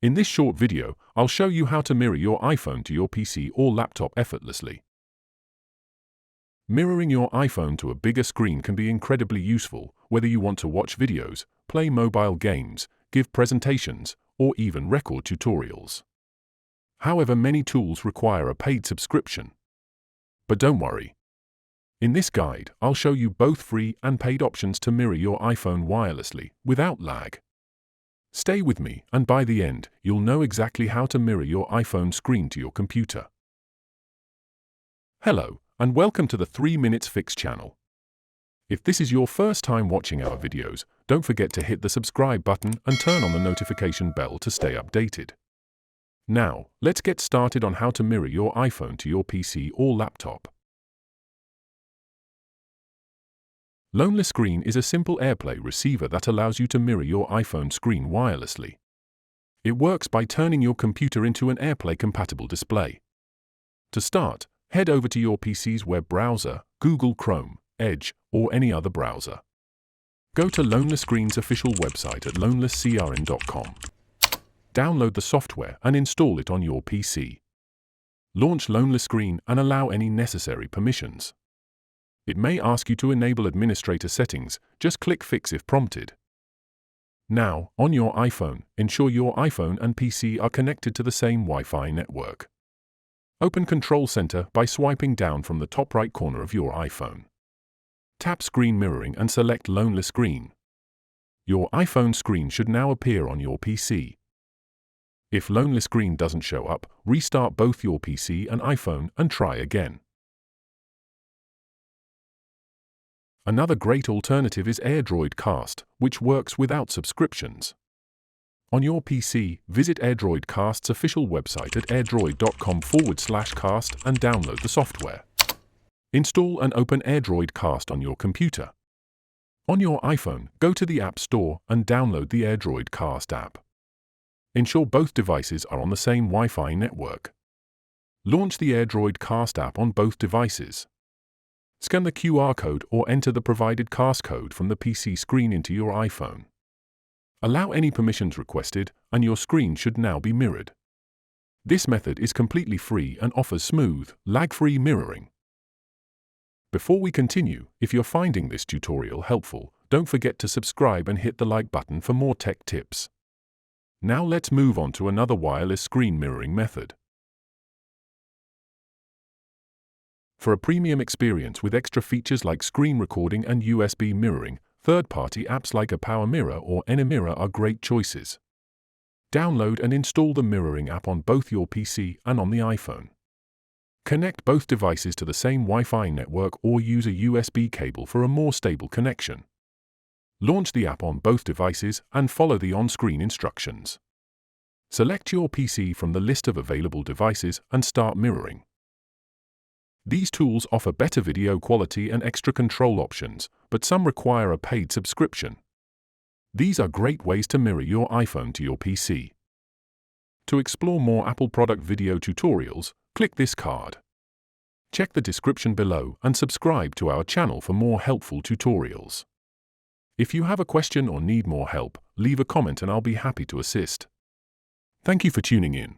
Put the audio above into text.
In this short video, I'll show you how to mirror your iPhone to your PC or laptop effortlessly. Mirroring your iPhone to a bigger screen can be incredibly useful, whether you want to watch videos, play mobile games, give presentations, or even record tutorials. However, many tools require a paid subscription. But don't worry. In this guide, I'll show you both free and paid options to mirror your iPhone wirelessly, without lag. Stay with me, and by the end, you'll know exactly how to mirror your iPhone screen to your computer. Hello, and welcome to the 3 Minutes Fix channel. If this is your first time watching our videos, don't forget to hit the subscribe button and turn on the notification bell to stay updated. Now, let's get started on how to mirror your iPhone to your PC or laptop. Loneless Screen is a simple AirPlay receiver that allows you to mirror your iPhone screen wirelessly. It works by turning your computer into an AirPlay-compatible display. To start, head over to your PC's web browser, Google Chrome, Edge, or any other browser. Go to Loneless Screen's official website at lonelesscrn.com. Download the software and install it on your PC. Launch Loneless Screen and allow any necessary permissions. It may ask you to enable administrator settings, just click Fix if prompted. Now, on your iPhone, ensure your iPhone and PC are connected to the same Wi-Fi network. Open Control Center by swiping down from the top right corner of your iPhone. Tap Screen Mirroring and select Loneless Screen. Your iPhone screen should now appear on your PC. If Loneless Screen doesn't show up, restart both your PC and iPhone and try again. Another great alternative is AirDroid Cast, which works without subscriptions. On your PC, visit AirDroid Cast's official website at airdroid.com/cast and download the software. Install and open AirDroid Cast on your computer. On your iPhone, go to the App Store and download the AirDroid Cast app. Ensure both devices are on the same Wi-Fi network. Launch the AirDroid Cast app on both devices. Scan the QR code or enter the provided cast code from the PC screen into your iPhone. Allow any permissions requested, and your screen should now be mirrored. This method is completely free and offers smooth, lag-free mirroring. Before we continue, if you're finding this tutorial helpful, don't forget to subscribe and hit the like button for more tech tips. Now let's move on to another wireless screen mirroring method. For a premium experience with extra features like screen recording and USB mirroring, third-party apps like a Power Mirror or AnyMirror are great choices. Download and install the mirroring app on both your PC and on the iPhone. Connect both devices to the same Wi-Fi network or use a USB cable for a more stable connection. Launch the app on both devices and follow the on-screen instructions. Select your PC from the list of available devices and start mirroring. These tools offer better video quality and extra control options, but some require a paid subscription. These are great ways to mirror your iPhone to your PC. To explore more Apple product video tutorials, click this card. Check the description below and subscribe to our channel for more helpful tutorials. If you have a question or need more help, leave a comment and I'll be happy to assist. Thank you for tuning in.